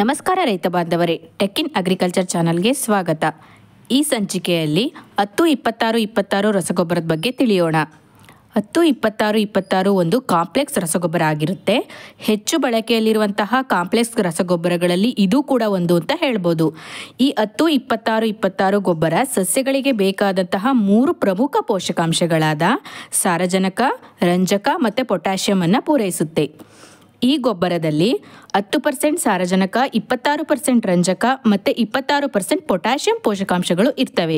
ನಮಸ್ಕಾರ ರೈತ ಬಾಂಧವರೇ, ಟೆಕ್ ಇನ್ ಅಗ್ರಿಕಲ್ಚರ್ ಚಾನಲ್ಗೆ ಸ್ವಾಗತ. ಈ ಸಂಚಿಕೆಯಲ್ಲಿ 10-26-26 ರಸಗೊಬ್ಬರದ ಬಗ್ಗೆ ತಿಳಿಯೋಣ. 10-26-26 ಒಂದು ಕಾಂಪ್ಲೆಕ್ಸ್ ರಸಗೊಬ್ಬರ ಆಗಿರುತ್ತೆ. ಹೆಚ್ಚು ಬಳಕೆಯಲ್ಲಿರುವಂತಹ ಕಾಂಪ್ಲೆಕ್ಸ್ ರಸಗೊಬ್ಬರಗಳಲ್ಲಿ ಇದು ಕೂಡ ಒಂದು ಅಂತ ಹೇಳ್ಬೋದು. ಈ 10-26-26 ಗೊಬ್ಬರ ಸಸ್ಯಗಳಿಗೆ ಬೇಕಾದಂತಹ 3 ಪ್ರಮುಖ ಪೋಷಕಾಂಶಗಳಾದ ಸಾರಜನಕ, ರಂಜಕ ಮತ್ತು ಪೊಟ್ಯಾಷಿಯಂ ಅನ್ನು ಪೂರೈಸುತ್ತೆ. ಈ ಗೊಬ್ಬರದಲ್ಲಿ 10% ಸಾರಜನಕ, 26% ರಂಜಕ ಮತ್ತು 26% ಪೊಟ್ಯಾಷಿಯಂ ಪೋಷಕಾಂಶಗಳು ಇರ್ತವೆ.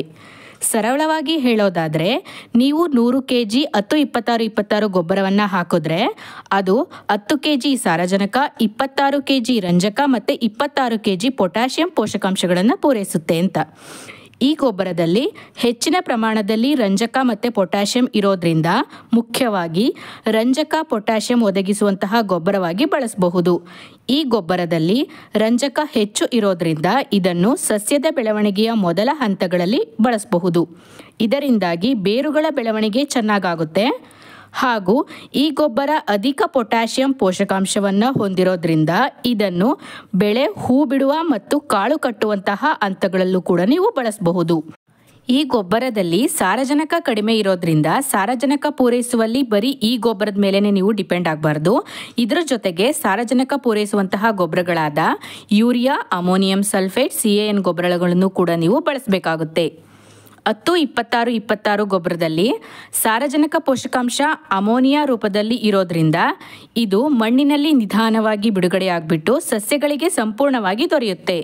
ಸರಳವಾಗಿ ಹೇಳೋದಾದರೆ, ನೀವು 100 kg 10-26-26 ಗೊಬ್ಬರವನ್ನು ಹಾಕಿದ್ರೆ ಅದು 10 kg ಸಾರಜನಕ, 26 kg ರಂಜಕ ಮತ್ತು 26 kg ಪೊಟ್ಯಾಷಿಯಂ ಪೋಷಕಾಂಶಗಳನ್ನು ಪೂರೈಸುತ್ತೆ ಅಂತ. ಈ ಗೊಬ್ಬರದಲ್ಲಿ ಹೆಚ್ಚಿನ ಪ್ರಮಾಣದಲ್ಲಿ ರಂಜಕ ಮತ್ತು ಪೊಟ್ಯಾಷಿಯಂ ಇರೋದ್ರಿಂದ ಮುಖ್ಯವಾಗಿ ರಂಜಕ ಪೊಟ್ಯಾಷಿಯಂ ಒದಗಿಸುವಂತಹ ಗೊಬ್ಬರವಾಗಿ ಬಳಸಬಹುದು. ಈ ಗೊಬ್ಬರದಲ್ಲಿ ರಂಜಕ ಹೆಚ್ಚು ಇರೋದ್ರಿಂದ ಇದನ್ನು ಸಸ್ಯದ ಬೆಳವಣಿಗೆಯ ಮೊದಲ ಹಂತಗಳಲ್ಲಿ ಬಳಸಬಹುದು. ಇದರಿಂದಾಗಿ ಬೇರುಗಳ ಬೆಳವಣಿಗೆ ಚೆನ್ನಾಗಾಗುತ್ತೆ. ಹಾಗೂ ಈ ಗೊಬ್ಬರ ಅಧಿಕ ಪೊಟ್ಯಾಷಿಯಂ ಪೋಷಕಾಂಶವನ್ನು ಹೊಂದಿರೋದ್ರಿಂದ ಇದನ್ನು ಬೆಳೆ ಹೂ ಬಿಡುವ ಮತ್ತು ಕಾಳು ಕಟ್ಟುವಂತಹ ಹಂತಗಳಲ್ಲೂ ಕೂಡ ನೀವು ಬಳಸಬಹುದು. ಈ ಗೊಬ್ಬರದಲ್ಲಿ ಸಾರಜನಕ ಕಡಿಮೆ ಇರೋದ್ರಿಂದ ಸಾರಜನಕ ಪೂರೈಸುವಲ್ಲಿ ಬರೀ ಈ ಗೊಬ್ಬರದ ಮೇಲೇ ನೀವು ಡಿಪೆಂಡ್ ಆಗಬಾರ್ದು. ಇದರ ಜೊತೆಗೆ ಸಾರಜನಕ ಪೂರೈಸುವಂತಹ ಗೊಬ್ಬರಗಳಾದ ಯೂರಿಯಾ, ಅಮೋನಿಯಂ ಸಲ್ಫೇಟ್, CAN ಗೊಬ್ಬರಗಳನ್ನು ಕೂಡ ನೀವು ಬಳಸಬೇಕಾಗುತ್ತೆ. 10-26-26 ಗೊಬ್ಬರದಲ್ಲಿ ಸಾರಜನಕ ಪೋಷಕಾಂಶ ಅಮೋನಿಯಾ ರೂಪದಲ್ಲಿ ಇರೋದ್ರಿಂದ ಇದು ಮಣ್ಣಿನಲ್ಲಿ ನಿಧಾನವಾಗಿ ಬಿಡುಗಡೆಯಾಗ್ಬಿಟ್ಟು ಸಸ್ಯಗಳಿಗೆ ಸಂಪೂರ್ಣವಾಗಿ ದೊರೆಯುತ್ತೆ.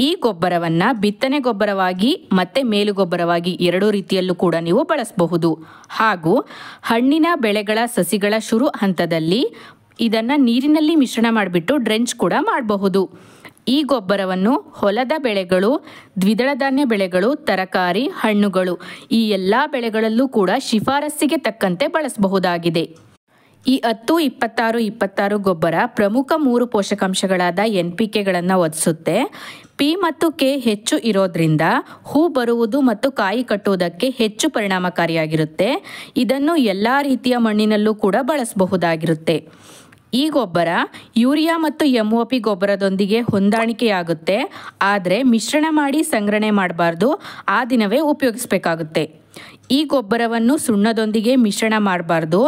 ಈ ಗೊಬ್ಬರವನ್ನು ಬಿತ್ತನೆ ಗೊಬ್ಬರವಾಗಿ ಮತ್ತು ಮೇಲುಗೊಬ್ಬರವಾಗಿ ಎರಡೂ ರೀತಿಯಲ್ಲೂ ಕೂಡ ನೀವು ಬಳಸಬಹುದು. ಹಾಗೂ ಹಣ್ಣಿನ ಬೆಳೆಗಳ ಸಸಿಗಳ ಶುರು ಹಂತದಲ್ಲಿ ಇದನ್ನು ನೀರಿನಲ್ಲಿ ಮಿಶ್ರಣ ಮಾಡಿಬಿಟ್ಟು ಡ್ರೆಂಚ್ ಕೂಡ ಮಾಡಬಹುದು. ಈ ಗೊಬ್ಬರವನ್ನು ಹೊಲದ ಬೆಳೆಗಳು, ದ್ವಿದಳ ಧಾನ್ಯ ಬೆಳೆಗಳು, ತರಕಾರಿ, ಹಣ್ಣುಗಳು ಈ ಎಲ್ಲ ಬೆಳೆಗಳಲ್ಲೂ ಕೂಡ ಶಿಫಾರಸ್ಸಿಗೆ ತಕ್ಕಂತೆ ಬಳಸಬಹುದಾಗಿದೆ. ಈ 10-26-26 ಗೊಬ್ಬರ ಪ್ರಮುಖ 3 ಪೋಷಕಾಂಶಗಳಾದ NPKಗಳನ್ನು ಒದಗಿಸುತ್ತೆ. P ಮತ್ತು K ಹೆಚ್ಚು ಇರೋದ್ರಿಂದ ಹೂ ಬರುವುದು ಮತ್ತು ಕಾಯಿ ಕಟ್ಟುವುದಕ್ಕೆ ಹೆಚ್ಚು ಪರಿಣಾಮಕಾರಿಯಾಗಿರುತ್ತೆ. ಇದನ್ನು ಎಲ್ಲ ರೀತಿಯ ಮಣ್ಣಿನಲ್ಲೂ ಕೂಡ ಬಳಸಬಹುದಾಗಿರುತ್ತೆ. ಈ ಗೊಬ್ಬರ ಯೂರಿಯಾ ಮತ್ತು MOP ಗೊಬ್ಬರದೊಂದಿಗೆ ಹೊಂದಾಣಿಕೆಯಾಗುತ್ತೆ. ಆದರೆ ಮಿಶ್ರಣ ಮಾಡಿ ಸಂಗ್ರಹಣೆ ಮಾಡಬಾರ್ದು, ಆ ದಿನವೇ ಉಪಯೋಗಿಸಬೇಕಾಗುತ್ತೆ. ಈ ಗೊಬ್ಬರವನ್ನು ಸುಣ್ಣದೊಂದಿಗೆ ಮಿಶ್ರಣ ಮಾಡಬಾರ್ದು.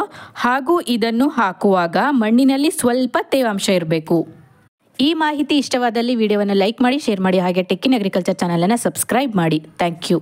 ಹಾಗೂ ಇದನ್ನು ಹಾಕುವಾಗ ಮಣ್ಣಿನಲ್ಲಿ ಸ್ವಲ್ಪ ತೇವಾಂಶ ಇರಬೇಕು. ಈ ಮಾಹಿತಿ ಇಷ್ಟವಾದಲ್ಲಿ ವಿಡಿಯೋವನ್ನು ಲೈಕ್ ಮಾಡಿ, ಶೇರ್ ಮಾಡಿ, ಹಾಗೆ ಟೆಕ್ ಇನ್ ಅಗ್ರಿಕಲ್ಚರ್ ಚಾನಲನ್ನು ಸಬ್ಸ್ಕ್ರೈಬ್ ಮಾಡಿ. Thank you.